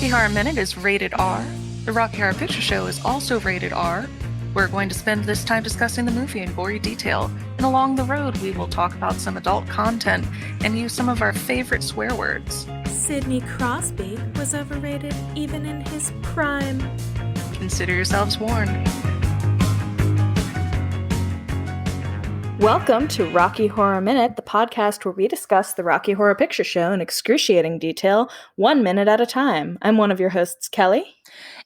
Rocky Horror Minute is rated R. The Rocky Horror Picture Show is also rated R. We're going to spend this time discussing the movie in gory detail, and along the road we will talk about some adult content and use some of our favorite swear words. Sidney Crosby was overrated even in his prime. Consider yourselves warned. Welcome to Rocky Horror Minute, the podcast where we discuss the Rocky Horror Picture Show in excruciating detail, 1 minute at a time. I'm one of your hosts, Kelly.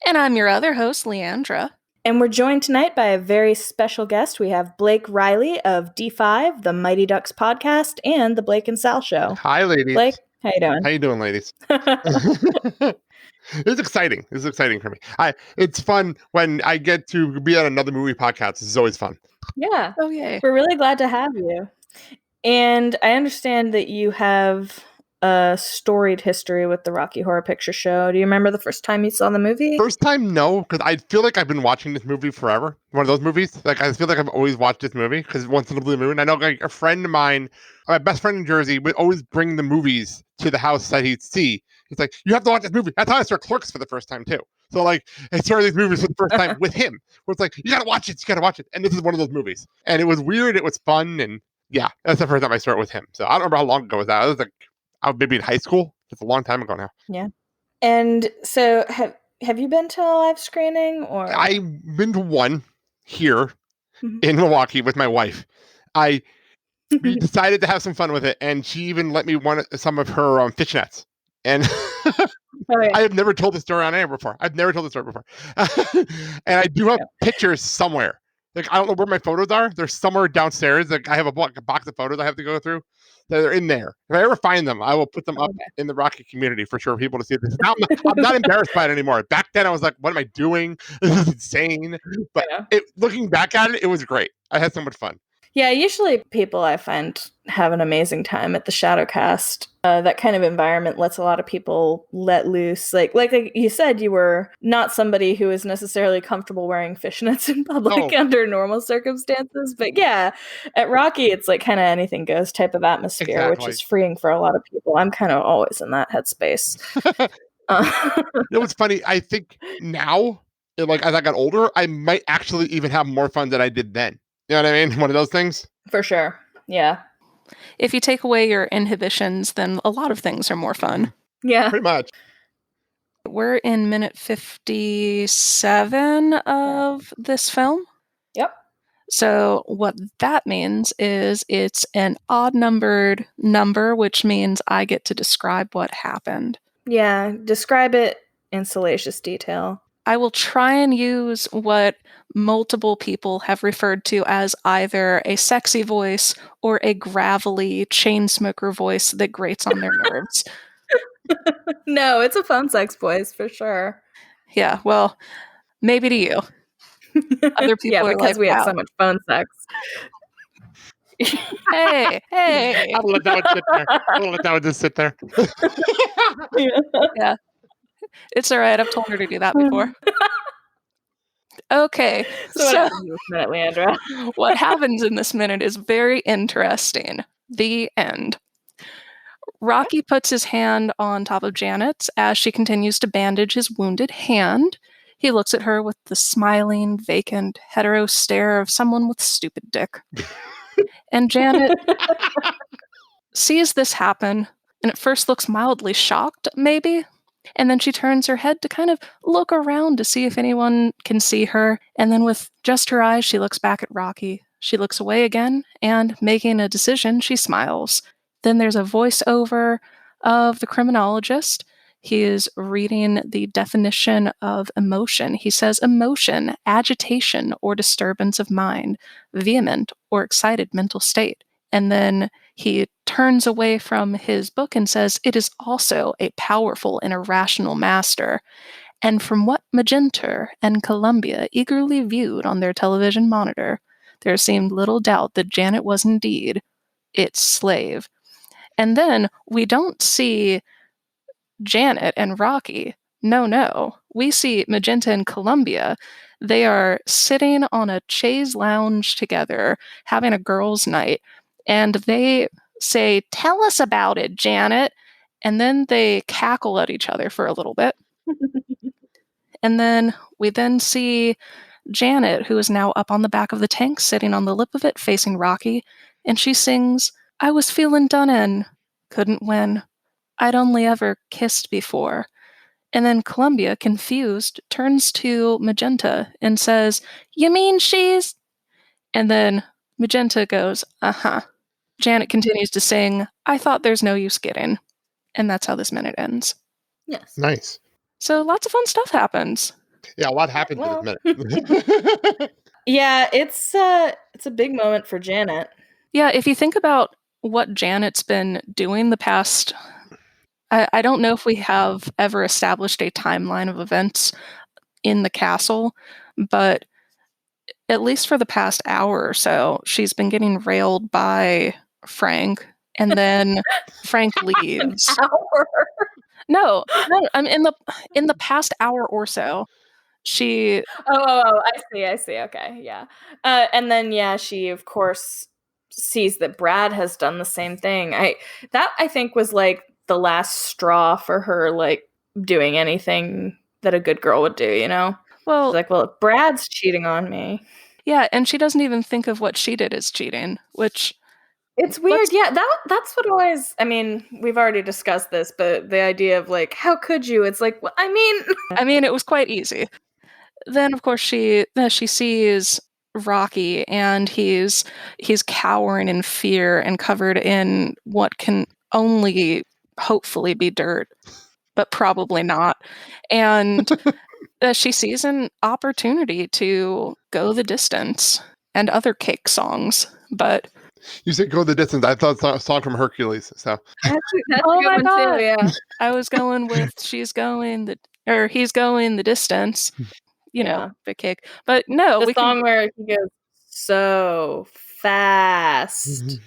And I'm your other host, Leandra. And we're joined tonight by a very special guest. We have Blake Reilly of D5, the Mighty Ducks podcast, and the Blake and Sal Show. Hi, ladies. Blake, how you doing? How you doing, ladies? It's exciting. It's exciting for me. It's fun when I get to be on another movie podcast. This is always fun. Yeah. Oh, yay. We're really glad to have you. And I understand that you have a storied history with the Rocky Horror Picture Show. Do you remember the first time you saw the movie? First time, no, because I feel like I've been watching this movie forever. One of those movies. Like, I feel like I've always watched this movie because once in a blue moon. I know like a friend of mine, my best friend in Jersey, would always bring the movies to the house that he'd see. He's like, you have to watch this movie. That's how I saw Clerks for the first time, too. So, like, I saw these movies for the first time with him. Where it's like, you gotta watch it, you gotta watch it. And this is one of those movies. And it was weird, it was fun, and yeah, that's the first time I saw it with him. So I don't remember how long ago was that. I was like, I was maybe in high school. It's a long time ago now. Yeah. And so have you been to a live screening? Or I've been to one here in Milwaukee with my wife. We decided to have some fun with it, and she even let me want some of her fishnets. And I have never told this story on air before. And I do have pictures somewhere. Like, I don't know where my photos are. They're somewhere downstairs. Like, I have a box of photos I have to go through. They're in there. If I ever find them, I will put them up in the Rocky community for sure. People to see this. Now, I'm not embarrassed by it anymore. Back then, I was like, "What am I doing? This is insane." But looking back at it, it was great. I had so much fun. Yeah, usually people I find have an amazing time at the Shadowcast. That kind of environment lets a lot of people let loose. Like you said, you were not somebody who is necessarily comfortable wearing fishnets in public under normal circumstances. But yeah, at Rocky, it's like kind of anything goes type of atmosphere, which is freeing for a lot of people. I'm kind of always in that headspace. You know what's funny? I think now, like as I got older, I might actually even have more fun than I did then. You know what I mean? One of those things? For sure. Yeah. If you take away your inhibitions, then a lot of things are more fun. Yeah. Pretty much. We're in minute 57 of this film. Yep. So what that means is it's an odd-numbered number, which means I get to describe what happened. Yeah. Describe it in salacious detail. I will try and use what multiple people have referred to as either a sexy voice or a gravelly chain smoker voice that grates on their nerves. No, it's a phone sex voice for sure. Yeah, well, maybe to you. Other people are because like, we wow. have so much phone sex. Hey. I'll let that one just sit there. Yeah. It's all right. I've told her to do that before. Okay. So what happens in this minute, Leandra? What happens in this minute is very interesting. The end. Rocky puts his hand on top of Janet's as she continues to bandage his wounded hand. He looks at her with the smiling, vacant, hetero stare of someone with stupid dick. And Janet sees this happen and at first looks mildly shocked, maybe. And then she turns her head to kind of look around to see if anyone can see her. And then with just her eyes, she looks back at Rocky. She looks away again, and making a decision, she smiles. Then there's a voiceover of the criminologist. He is reading the definition of emotion. He says, emotion, agitation, or disturbance of mind, vehement or excited mental state. And then he turns away from his book and says, it is also a powerful and irrational master. And from what Magenta and Columbia eagerly viewed on their television monitor, there seemed little doubt that Janet was indeed its slave. And then we don't see Janet and Rocky. No. We see Magenta and Columbia. They are sitting on a chaise lounge together, having a girls' night. And they say, tell us about it, Janet. And then they cackle at each other for a little bit. And then we then see Janet, who is now up on the back of the tank, sitting on the lip of it, facing Rocky, and she sings, "I was feeling done in, couldn't win. I'd only ever kissed before." And then Columbia, confused, turns to Magenta and says, "You mean she's..." And then Magenta goes, "Uh-huh." Janet continues to sing, "I thought there's no use getting." And that's how this minute ends. Yes. Nice. So lots of fun stuff happens. Yeah, a lot happened Well. in this minute. Yeah, it's a big moment for Janet. Yeah, if you think about what Janet's been doing the past, I don't know if we have ever established a timeline of events in the castle, but at least for the past hour or so, she's been getting railed by Frank, and then Frank leaves. Hour. No, I'm in the past hour or so. She I see. Okay, yeah. And then yeah, she of course sees that Brad has done the same thing. I think was like the last straw for her, like doing anything that a good girl would do. You know, well, she's like, well, if Brad's cheating on me. yeah, and she doesn't even think of what she did as cheating, which It's weird. Yeah, that's what always. I mean, we've already discussed this, but the idea of like, how could you? It's like, well, I mean, it was quite easy. Then, of course, she sees Rocky, and he's cowering in fear and covered in what can only hopefully be dirt, but probably not. And she sees an opportunity to go the distance and other cake songs, but You said "Go the Distance." I thought it was a song from Hercules. So that's oh a good my one God. too. Yeah, I was going with he's going the distance. You know, the cake. But no, the song where he goes so fast.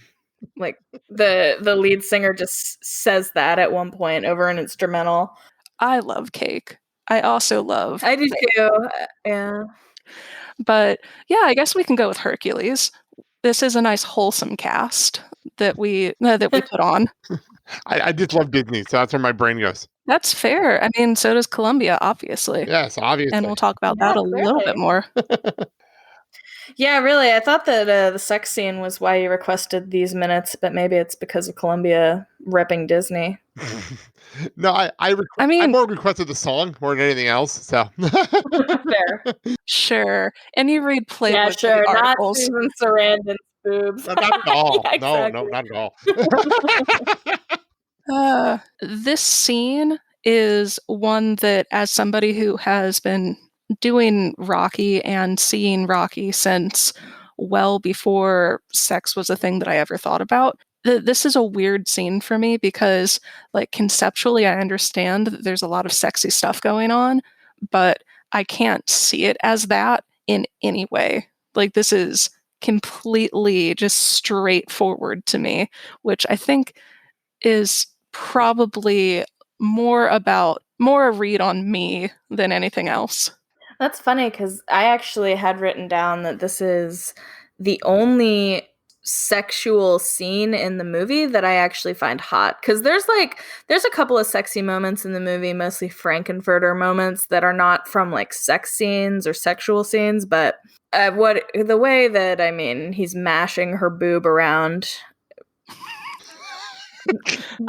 Like the lead singer just says that at one point over an instrumental. I love cake. I also love. I do too. Yeah. But yeah, I guess we can go with Hercules. This is a nice wholesome cast that we put on. I just love Disney, so that's where my brain goes. That's fair. I mean, so does Columbia, obviously. Yes, obviously. And we'll talk about that a little bit more. Yeah, really. I thought that the sex scene was why you requested these minutes, but maybe it's because of Columbia repping Disney. No, I more requested the song more than anything else. So fair. Sure. And you read Playboy sure. articles. Not Susan Sarandon's boobs. Not at all. Yeah, exactly. No, not at all. This scene is one that, as somebody who has been doing Rocky and seeing Rocky since well before sex was a thing that I ever thought about, this is a weird scene for me because, like, conceptually I understand that there's a lot of sexy stuff going on, but I can't see it as that in any way. Like, this is completely just straightforward to me, which I think is probably more a read on me than anything else. That's funny because I actually had written down that this is the only sexual scene in the movie that I actually find hot. Because there's a couple of sexy moments in the movie, mostly Frankenfurter moments that are not from like sex scenes or sexual scenes, but the way that, I mean, he's mashing her boob around.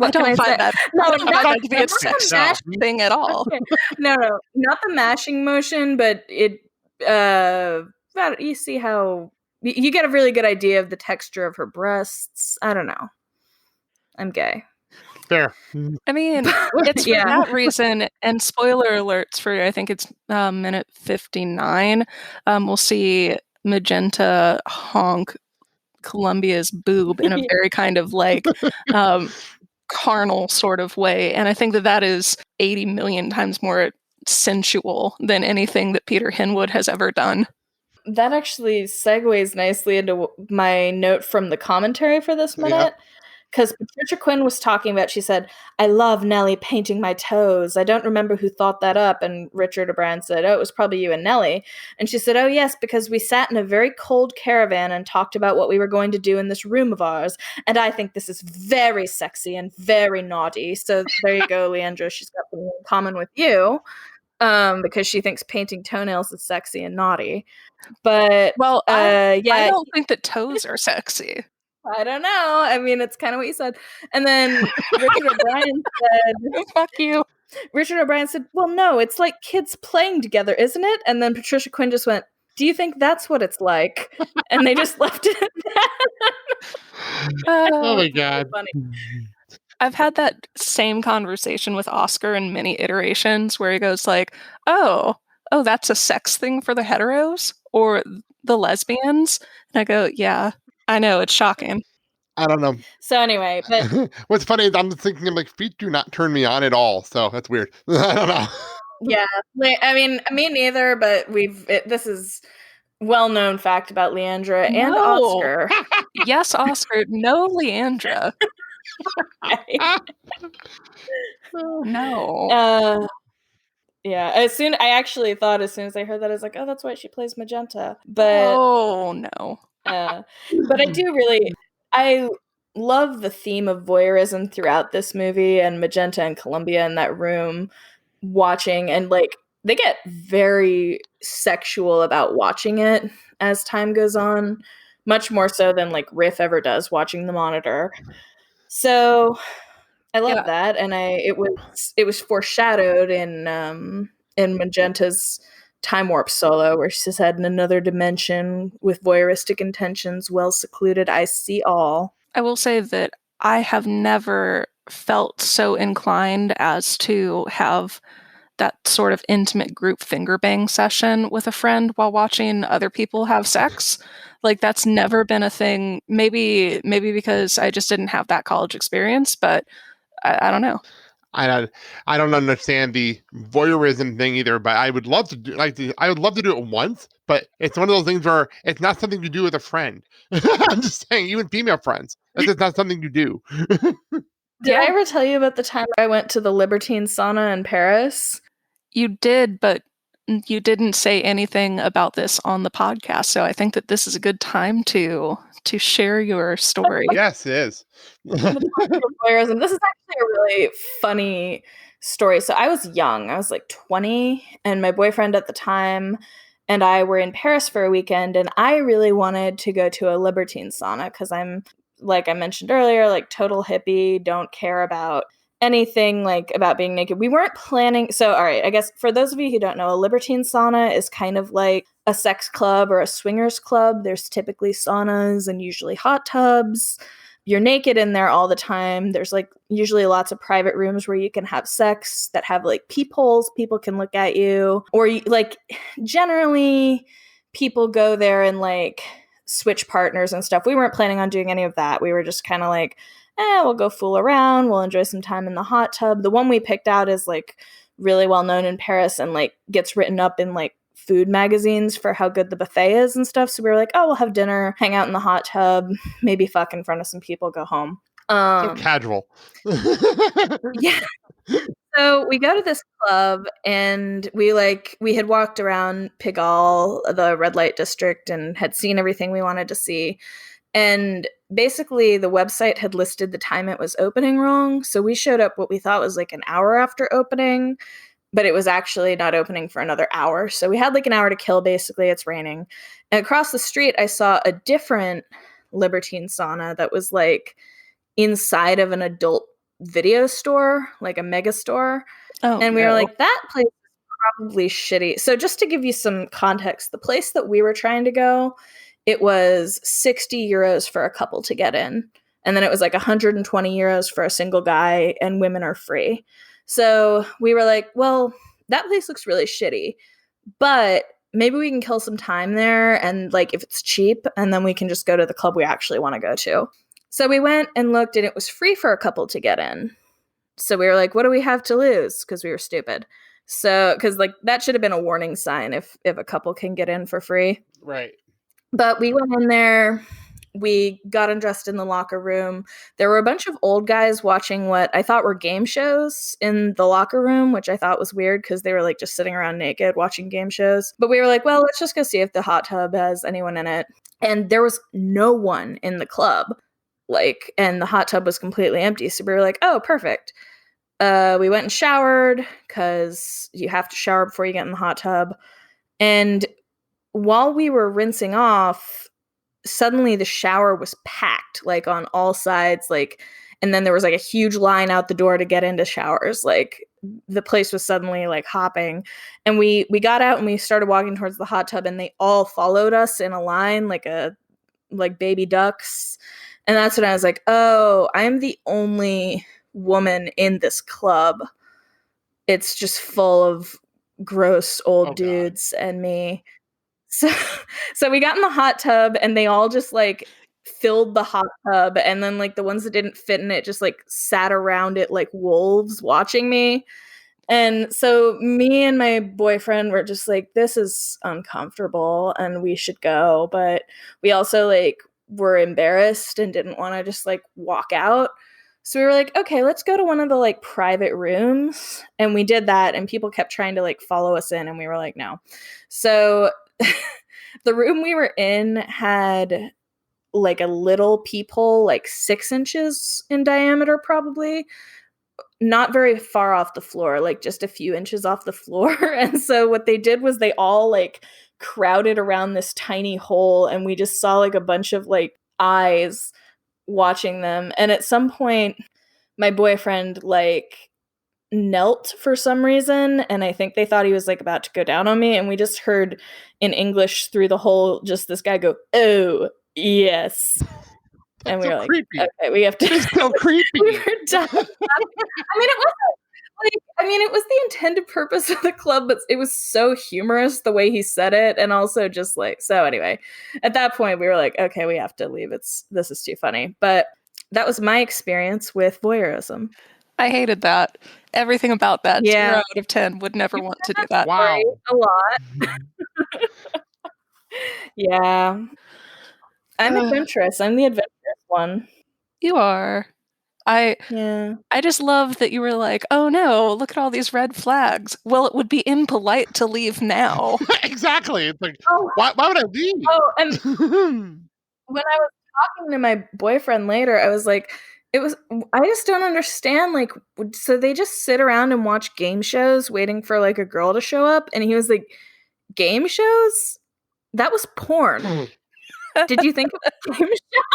I don't find that to be a sex thing at all. Okay. No, not the mashing motion, but it. You see how you get a really good idea of the texture of her breasts. I don't know. I'm gay. Fair. I mean, it's for that reason. And spoiler alerts for, I think it's minute 59. We'll see Magenta honk Columbia's boob in a very kind of like carnal sort of way, and I think that is 80 million times more sensual than anything that Peter Hinwood has ever done. That actually segues nicely into my note from the commentary for this minute, because Patricia Quinn was talking about, she said, I love Nellie painting my toes. I don't remember who thought that up. And Richard O'Brien said, oh, it was probably you and Nellie. And she said, oh, yes, because we sat in a very cold caravan and talked about what we were going to do in this room of ours. And I think this is very sexy and very naughty. So there you go, Leandra. She's got something in common with you because she thinks painting toenails is sexy and naughty. But Well, I yeah, don't think that toes are sexy. I don't know. I mean, it's kind of what you said. And then Richard O'Brien said, Fuck you. Richard O'Brien said, well, no, it's like kids playing together, isn't it? And then Patricia Quinn just went, do you think that's what it's like? And they just left it at that. Oh my God. Funny. I've had that same conversation with Oscar in many iterations where he goes like, oh, that's a sex thing for the heteros or the lesbians. And I go, yeah, I know, it's shocking. I don't know. So anyway, but What's funny is I'm thinking like feet do not turn me on at all. So that's weird. I don't know. yeah, I mean, me neither, but this is well-known fact about Leandra and No. Oscar. Yes, Oscar. No, Leandra. No. Yeah, as soon as I heard that, I was like, oh, that's why she plays Magenta. But oh no. But I love the theme of voyeurism throughout this movie, and Magenta and Columbia in that room watching, and like they get very sexual about watching it as time goes on, much more so than like Riff ever does watching the monitor. So I love that, and it was foreshadowed in Magenta's Time Warp solo, where she said, in another dimension with voyeuristic intentions, well secluded, I see all. I will say that I have never felt so inclined as to have that sort of intimate group finger bang session with a friend while watching other people have sex. Like, that's never been a thing. Maybe because I just didn't have that college experience, but I don't know. I don't understand the voyeurism thing either, but I would love to do I would love to do it once, but it's one of those things where it's not something you do with a friend. I'm just saying, even female friends, that's just not something you do. Did I ever tell you about the time I went to the Libertine sauna in Paris? You did, but you didn't say anything about this on the podcast, so I think that this is a good time to share your story. Yes, it is. This is actually a really funny story. So I was young. I was like 20, and my boyfriend at the time and I were in Paris for a weekend, and I really wanted to go to a Libertine sauna because I'm, like I mentioned earlier, like total hippie, don't care about anything like about being naked. We weren't planning. So, all right, I guess for those of you who don't know, a libertine sauna is kind of like a sex club or a swingers club. There's typically saunas and usually hot tubs. You're naked in there all the time. There's like usually lots of private rooms where you can have sex that have like peepholes. People can look at you, or like generally people go there and like switch partners and stuff. We weren't planning on doing any of that. We were just kind of like, we'll go fool around. We'll enjoy some time in the hot tub. The one we picked out is like really well known in Paris and like gets written up in like food magazines for how good the buffet is and stuff. So we were like, oh, we'll have dinner, hang out in the hot tub, maybe fuck in front of some people, go home. So casual. Yeah. So we go to this club, and we had walked around Pigalle, the red light district, and had seen everything we wanted to see. And basically the website had listed the time it was opening wrong. So we showed up what we thought was like an hour after opening, but it was actually not opening for another hour. So we had like an hour to kill, basically. It's raining. And across the street, I saw a different libertine sauna that was like inside of an adult video store, like a mega store. Oh, and we were like, that place is probably shitty. So just to give you some context, the place that we were trying to go, it was 60 euros for a couple to get in. And then it was like 120 euros for a single guy, and women are free. So we were like, well, that place looks really shitty, but maybe we can kill some time there. And like, if it's cheap, and then we can just go to the club we actually want to go to. So we went and looked, and it was free for a couple to get in. So we were like, what do we have to lose? Because we were stupid. So, because like that should have been a warning sign if a couple can get in for free. Right. But we went in there, we got undressed in the locker room. There were a bunch of old guys watching what I thought were game shows in the locker room, which I thought was weird because they were like just sitting around naked watching game shows. But we were like, well, let's just go see if the hot tub has anyone in it. And there was no one in the club, like, and the hot tub was completely empty. So we were like, oh, perfect. We went and showered because you have to shower before you get in the hot tub. And while we were rinsing off, suddenly the shower was packed, like on all sides, like, and then there was like a huge line out the door to get into showers. Like the place was suddenly like hopping, and we got out and we started walking towards the hot tub, and they all followed us in a line like baby ducks. And that's when I was like, oh, I'm the only woman in this club. It's just full of gross old dudes and me. So we got in the hot tub, and they all just like filled the hot tub, and then like the ones that didn't fit in it just like sat around it like wolves watching me. And so me and my boyfriend were just like, this is uncomfortable and we should go, but we also like were embarrassed and didn't want to just like walk out. So we were like, okay, let's go to one of the like private rooms. And we did that, and people kept trying to like follow us in, and we were like, no. So the room we were in had like a little peephole, like 6 inches in diameter, probably not very far off the floor, like just a few inches off the floor. And so what they did was they all like crowded around this tiny hole, and we just saw like a bunch of like eyes watching them. And at some point, my boyfriend like knelt for some reason, and I think they thought he was like about to go down on me, and we just heard in English through the hole just this guy go, oh yes. And we were like, creepy. okay, we have to. It's so creepy. We were done. It was the intended purpose of the club, but it was so humorous the way he said it, and also just like, so anyway, at that point we were like, okay, we have to leave. This is too funny. But that was my experience with voyeurism. I hated that. Everything about that. Yeah. 0 out of 10 would never want to do that. Wow. A lot. Yeah. I'm adventurous. I'm the adventurous one. You are. I just love that you were like, oh no, look at all these red flags. Well, it would be impolite to leave now. Exactly. It's like, why would I leave? Oh, and when I was talking to my boyfriend later, I was like, I just don't understand, like, so they just sit around and watch game shows waiting for like a girl to show up? And he was like, game shows? That was porn. Did you think it was a game show?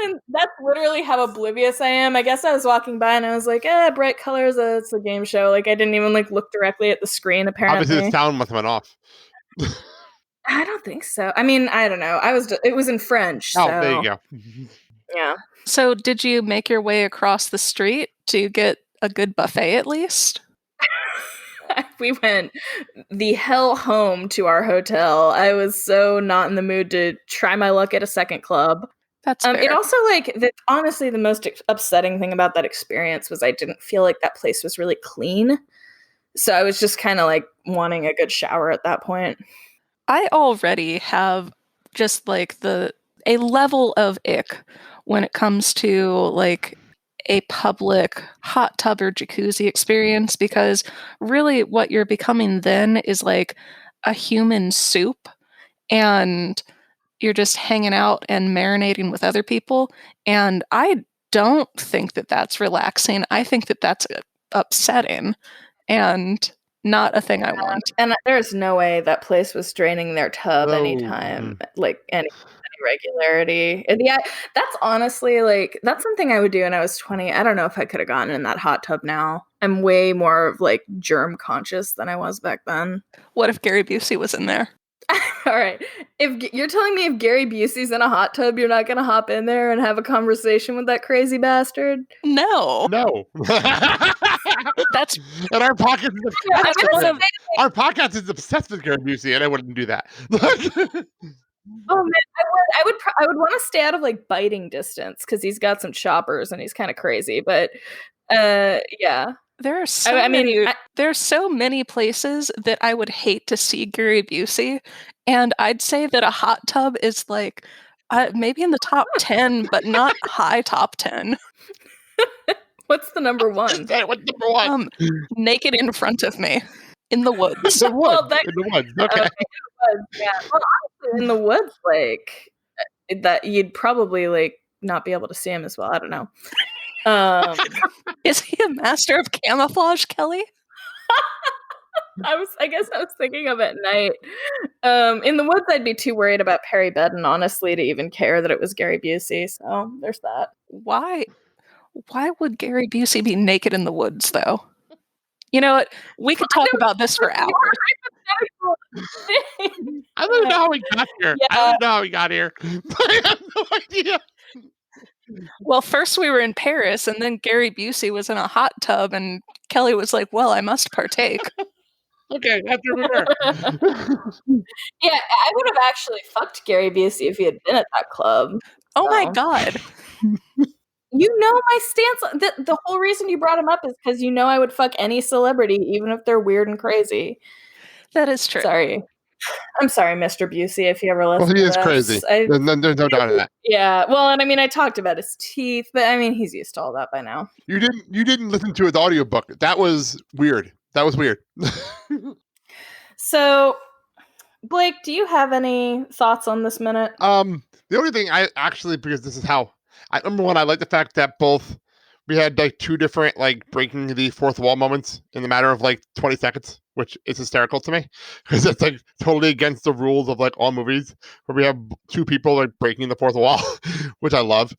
And that's literally how oblivious I am. I guess I was walking by and I was like, bright colors, it's a game show. Like, I didn't even like look directly at the screen, apparently. Obviously the sound must have went off. I don't think so. I mean, I don't know. It was in French. Oh, so. there you go. Yeah. So did you make your way across the street to get a good buffet at least? We went the hell home to our hotel. I was so not in the mood to try my luck at a second club. That's fair. It also, like, honestly, the most upsetting thing about that experience was I didn't feel like that place was really clean. So I was just kind of like wanting a good shower at that point. I already have just like a level of ick when it comes to like a public hot tub or jacuzzi experience, because really what you're becoming then is like a human soup, and you're just hanging out and marinating with other people. And I don't think that that's relaxing. I think that that's upsetting and not a thing I want. And there's no way that place was draining their tub anytime, like any regularity. And yeah, that's honestly like, that's something I would do when I was 20. I don't know if I could have gotten in that hot tub now. I'm way more like germ conscious than I was back then. What if Gary Busey was in there? All right. If you're telling me if Gary Busey's in a hot tub, you're not going to hop in there and have a conversation with that crazy bastard? No. That's and our podcast is our podcast is obsessed with Gary Busey, and I wouldn't do that. Oh man, I would want to stay out of like biting distance because he's got some choppers and he's kind of crazy. But yeah. There are so many places that I would hate to see Gary Busey, And I'd say that a hot tub is like maybe in the top 10, but not high top 10. What's the number one? What's number one? Naked in front of me in the woods. In the woods. Okay. Yeah. Well, honestly, in the woods, like that, you'd probably like not be able to see him as well. I don't know. Is he a master of camouflage, Kelly? I guess I was thinking of at night. In the woods, I'd be too worried about Perry Bedden, honestly, to even care that it was Gary Busey. So there's that. Why would Gary Busey be naked in the woods, though? You know what? We could talk about this for hours. I don't know how he got here. Yeah. I don't know how he got here. I have no idea. Well, first we were in Paris, and then Gary Busey was in a hot tub, and Kelly was like, well, I must partake. Okay, that's where we were. Yeah, I would have actually fucked Gary Busey if he had been at that club. Oh my God. You know my stance. The whole reason you brought him up is because you know I would fuck any celebrity, even if they're weird and crazy. That is true. Sorry. I'm sorry, Mr. Busey, if you ever listen to this. Well, he is crazy. There's no doubt of that. Yeah, well, and I mean, I talked about his teeth, but I mean, he's used to all that by now. You didn't listen to his audiobook. That was weird. So, Blake, do you have any thoughts on this minute? The only thing I actually, because this is how number one, I like the fact that we had like two different like breaking the fourth wall moments in the matter of like 20 seconds, which is hysterical to me because it's like totally against the rules of like all movies where we have two people like breaking the fourth wall, which I love.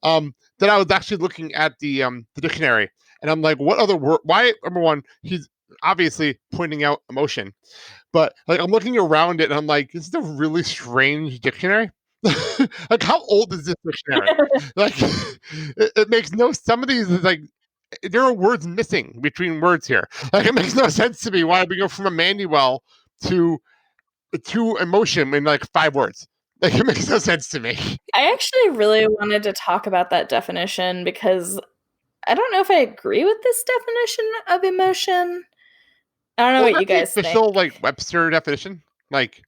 Then I was actually looking at the dictionary and I'm like, what other word? Why? Number one, he's obviously pointing out emotion, but like I'm looking around it and I'm like, this is a really strange dictionary. Like, how old is this dictionary? Like, it makes no. Some of these like there are words missing between words here. Like, it makes no sense to me why we go from Emmanuel to emotion in like 5 words. Like, it makes no sense to me. I actually really wanted to talk about that definition because I don't know if I agree with this definition of emotion. I don't know what you guys think. Official like Webster definition, like.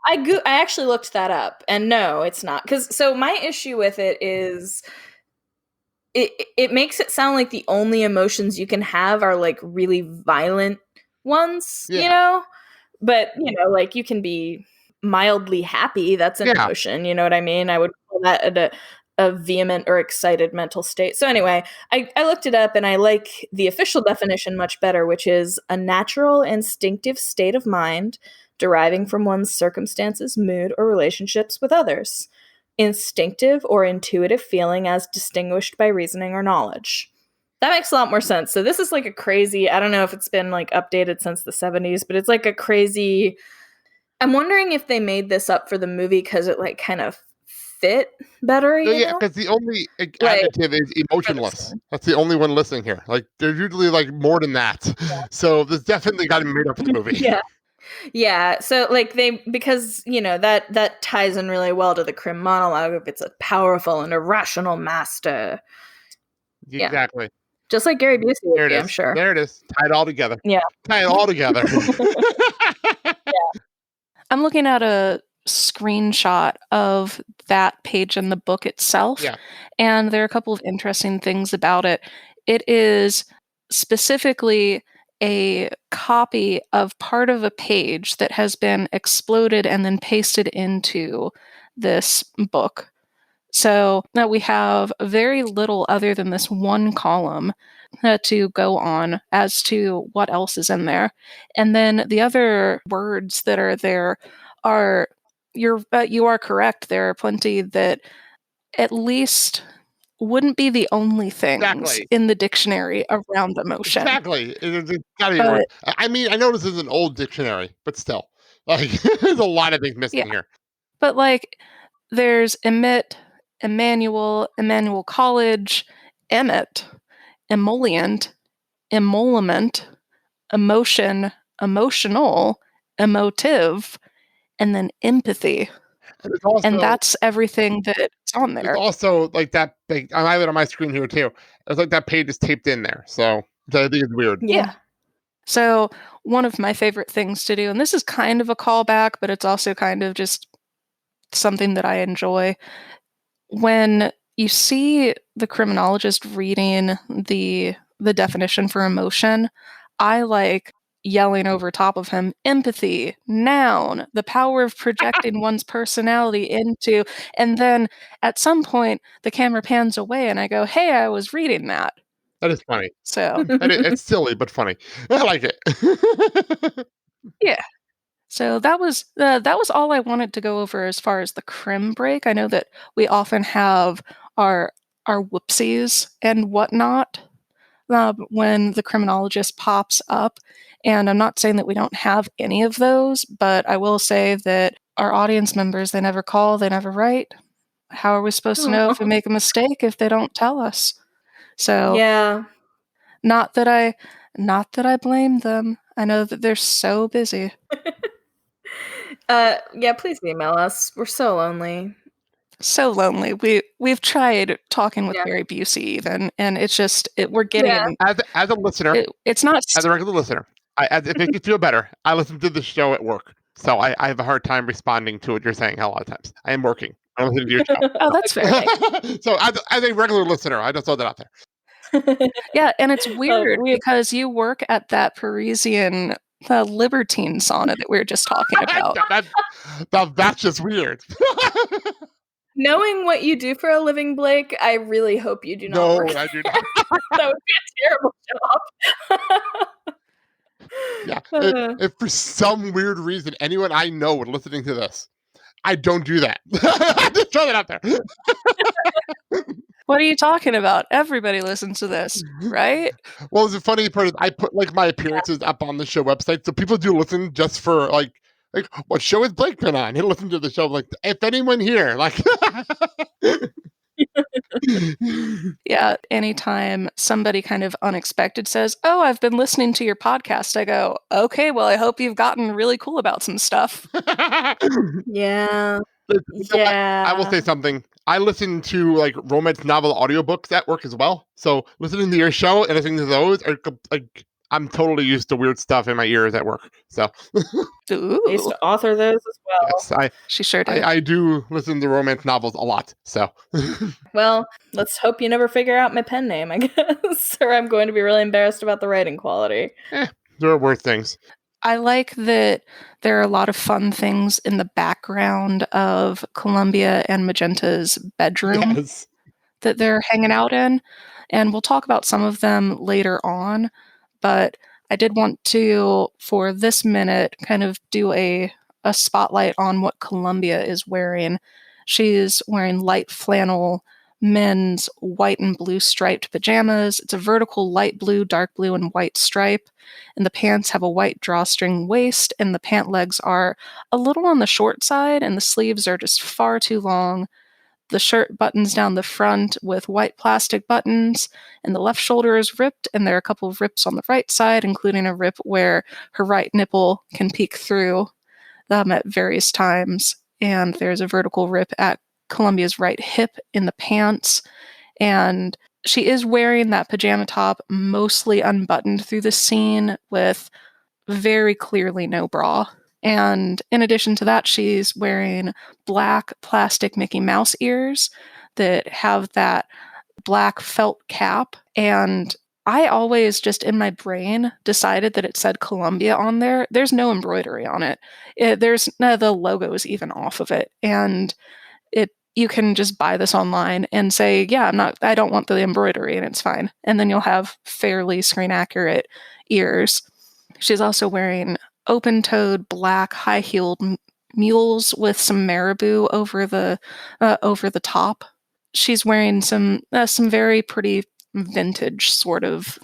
I actually looked that up, and no, it's not. So my issue with it is it makes it sound like the only emotions you can have are like really violent ones, you know? But, you know, like you can be mildly happy. That's an emotion. You know what I mean? I would call that a vehement or excited mental state. So anyway, I looked it up and I like the official definition much better, which is a natural instinctive state of mind deriving from one's circumstances, mood, or relationships with others. Instinctive or intuitive feeling as distinguished by reasoning or knowledge. That makes a lot more sense. So this is like a crazy, I don't know if it's been like updated since the 70s, but it's like a crazy, I'm wondering if they made this up for the movie because it like kind of fit better. Yeah, because the only adjective is emotionless. That's the only one listing here. Like, there's usually like more than that. Yeah. So this definitely got made up for the movie. Yeah, so like because you know that ties in really well to the Krim monologue of it's a powerful and irrational master. Exactly. Yeah. Just like Gary Busey would be, I'm sure. There it is. Tie it all together. Yeah. Tie it all together. I'm looking at a screenshot of that page in the book itself. Yeah. And there are a couple of interesting things about it. It is specifically a copy of part of a page that has been exploded and then pasted into this book. So now we have very little other than this one column to go on as to what else is in there. And then the other words that are there are, you are correct, there are plenty that at least wouldn't be the only things in the dictionary around emotion. Exactly. It's gotta be I mean, I know this is an old dictionary, but still. Like, there's a lot of things missing here. But like, there's emit, Emmanuel College, emit, emollient, emolument, emotion, emotional, emotive, and then empathy. And that's everything that's on there. It's also like that big. I have it on my screen here too. It's like that page is taped in there, so I think it's weird. Yeah. So one of my favorite things to do, and this is kind of a callback, but it's also kind of just something that I enjoy. When you see the criminologist reading the definition for emotion, I like yelling over top of him, empathy, noun, the power of projecting one's personality into, and then at some point the camera pans away and I go, hey, I was reading that. That is funny. So It's silly but funny. I like it. yeah. So that was all I wanted to go over as far as the crim break. I know that we often have our our whoopsies and whatnot when the criminologist pops up, and I'm not saying that we don't have any of those, but I will say that our audience members, they never call, they never write. How are we supposed to know if we make a mistake if they don't tell us? So Yeah. not that I blame them. I know that they're so busy. Yeah, please email us. We're so lonely. So lonely. We've tried talking with Yeah. Barry Busey even, and it's just we're Yeah. getting As a listener, it's not as a regular listener, it makes me feel better. I listen to the show at work, so I have a hard time responding to what you're saying a lot of times. I am working. I'm listening to your oh, that's fair. show. So as a regular listener, I just throw that out there. Yeah, and it's weird we- because you work at that Parisian libertine sauna that we were just talking about. That's just weird. Knowing what you do for a living, Blake, I really hope you do not No, work. I do not. That would be a terrible job. Yeah. If for some weird reason anyone I know would listening to this, I don't do that. Just throw that out there. What are you talking about? Everybody listens to this, right? Well, the funny part is I put like my appearances up on the show website, so people do listen just for like what show has Blake been on? He'll listen to the show like if anyone here like. Yeah, anytime somebody kind of unexpected says, "Oh, I've been listening to your podcast," I go, "Okay, well, I hope you've gotten really cool about some stuff." Yeah. You know what? I will Yeah. say something. I listen to like romance novel audiobooks at work as well. So listening to your show and listening to those are like I'm totally used to weird stuff in my ears at work. So I used Ooh, to author those as well. yes, she sure did. I do listen to romance novels a lot. So Well, let's hope you never figure out my pen name, I guess, or I'm going to be really embarrassed about the writing quality. there are worse things. I like that there are a lot of fun things in the background of Columbia and Magenta's bedroom Yes. that they're hanging out in, and we'll talk about some of them later on, but I did want to, for this minute, kind of do a spotlight on what Columbia is wearing. She's wearing light flannel men's white and blue striped pajamas. It's a vertical light blue, dark blue, and white stripe, and the pants have a white drawstring waist, and the pant legs are a little on the short side, and the sleeves are just far too long. The shirt buttons down the front with white plastic buttons, and the left shoulder is ripped, and there are a couple of rips on the right side, including a rip where her right nipple can peek through at various times. And there's a vertical rip at Columbia's right hip in the pants. And she is wearing that pajama top mostly unbuttoned through the scene with very clearly no bra. And in addition to that, she's wearing black plastic Mickey Mouse ears that have that black felt cap. And I always just in my brain decided that it said Columbia on there. There's no embroidery on it. There's none of the logos even off of it. And you can just buy this online and say, yeah, I don't want the embroidery, and it's fine. And then you'll have fairly screen accurate ears. She's also wearing open-toed black high-heeled mules with some marabou over the top. She's wearing some very pretty vintage sort of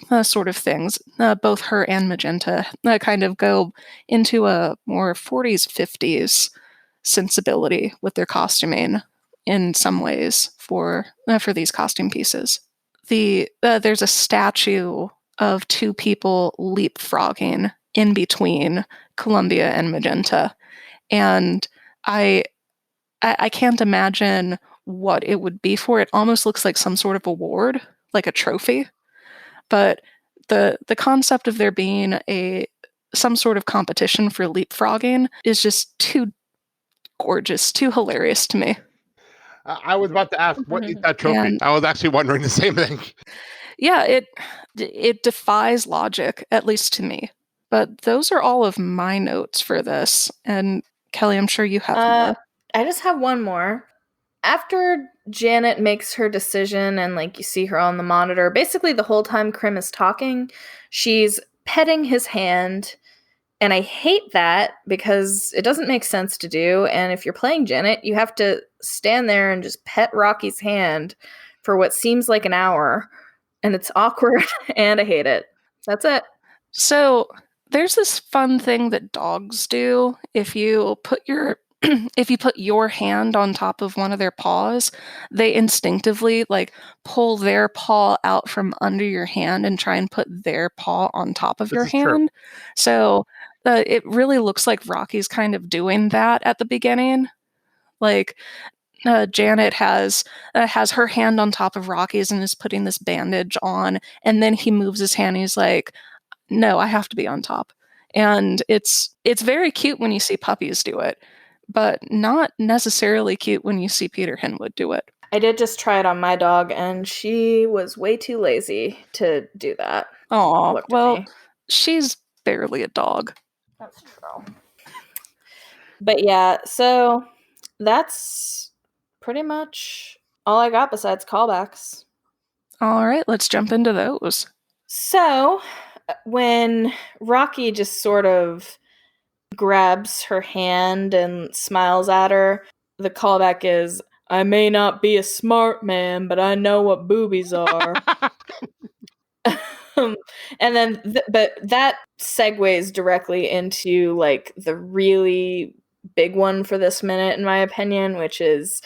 things. Both her and Magenta kind of go into a more 40s 50s sensibility with their costuming in some ways for these costume pieces. There's a statue of two people leapfrogging in between Columbia and Magenta, and I can't imagine what it would be for. It almost looks like some sort of award, like a trophy, but the concept of there being some sort of competition for leapfrogging is just too gorgeous, too hilarious to me. I was about to ask, what is that trophy? And I was actually wondering the same thing. yeah, it defies logic, at least to me. But those are all of my notes for this. And Kelly, I'm sure you have more. I just have one more. After Janet makes her decision and like you see her on the monitor, basically the whole time Krim is talking, she's petting his hand. And I hate that because it doesn't make sense to do. And if you're playing Janet, you have to stand there and just pet Rocky's hand for what seems like an hour. And it's awkward and I hate it. That's it. So there's this fun thing that dogs do. If you put your hand on top of one of their paws, they instinctively like pull their paw out from under your hand and try and put their paw on top of your This is true. hand. So it really looks like Rocky's kind of doing that at the beginning. Like Janet has her hand on top of Rocky's and is putting this bandage on, and then he moves his hand. And he's like, "No, I have to be on top." And it's very cute when you see puppies do it, but not necessarily cute when you see Peter Hinwood do it. I did just try it on my dog, and she was way too lazy to do that. Oh, Looked at well, me. she's barely a dog. That's true. But yeah, so that's pretty much all I got besides callbacks. All right, let's jump into those. So when Rocky just sort of grabs her hand and smiles at her, the callback is, "I may not be a smart man, but I know what boobies are." And then but that segues directly into like the really big one for this minute, in my opinion, which is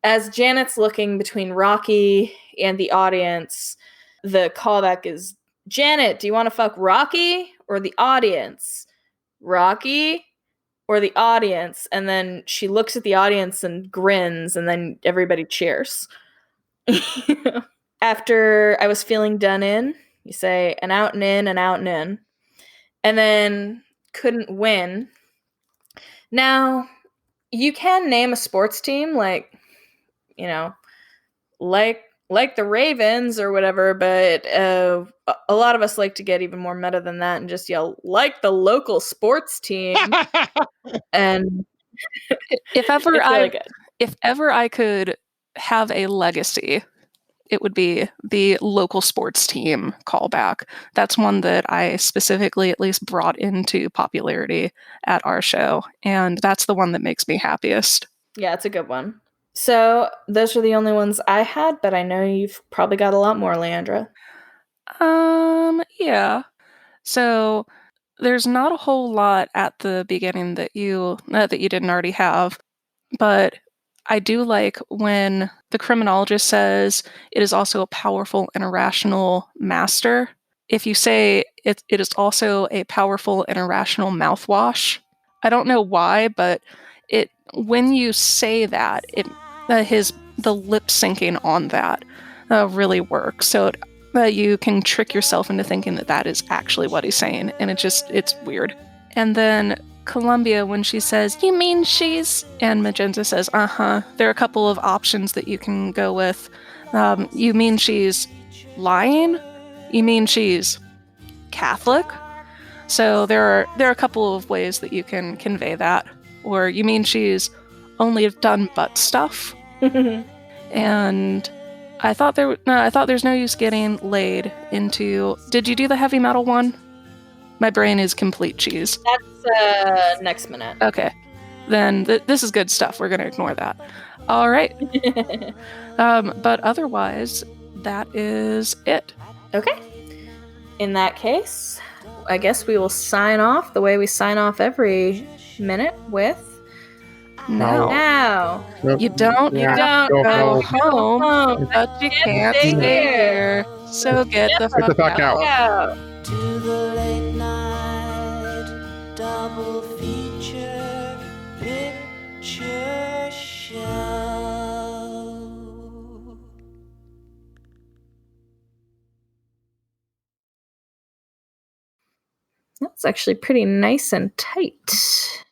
as Janet's looking between Rocky and the audience, the callback is, "Janet, do you want to fuck Rocky or the audience? Rocky or the audience?" And then she looks at the audience and grins, and then everybody cheers. After I was feeling done in, you say an out and in, an out and in. And then couldn't win. Now, you can name a sports team like, you know, like the Ravens or whatever, but a lot of us like to get even more meta than that and just yell, like the local sports team. And If ever it's really good. If ever I could have a legacy, it would be the local sports team callback. That's one that I specifically at least brought into popularity at our show, and that's the one that makes me happiest. Yeah, it's a good one. So those are the only ones I had, but I know you've probably got a lot more, Leandra. Yeah. So there's not a whole lot at the beginning that you didn't already have, but I do like when the criminologist says it is also a powerful and irrational master. If you say it is also a powerful and irrational mouthwash, I don't know why, but when you say that, the lip syncing on that really works. So you can trick yourself into thinking that is actually what he's saying, and it's weird. And then Columbia, when she says, "You mean she's," and Magenta says, "Uh-huh," there are a couple of options that you can go with. You mean she's lying? You mean she's Catholic? So there are a couple of ways that you can convey that. Or you mean she's only done butt stuff? And I thought there's no use getting laid into. Did you do the heavy metal one? My brain is complete cheese. That's next minute. Okay. Then this is good stuff. We're going to ignore that. All right. But otherwise, that is it. Okay. In that case, I guess we will sign off the way we sign off every minute with now. You don't go home, but you can't stay here. So get the fuck out. To the late night double feature picture show. That's actually pretty nice and tight.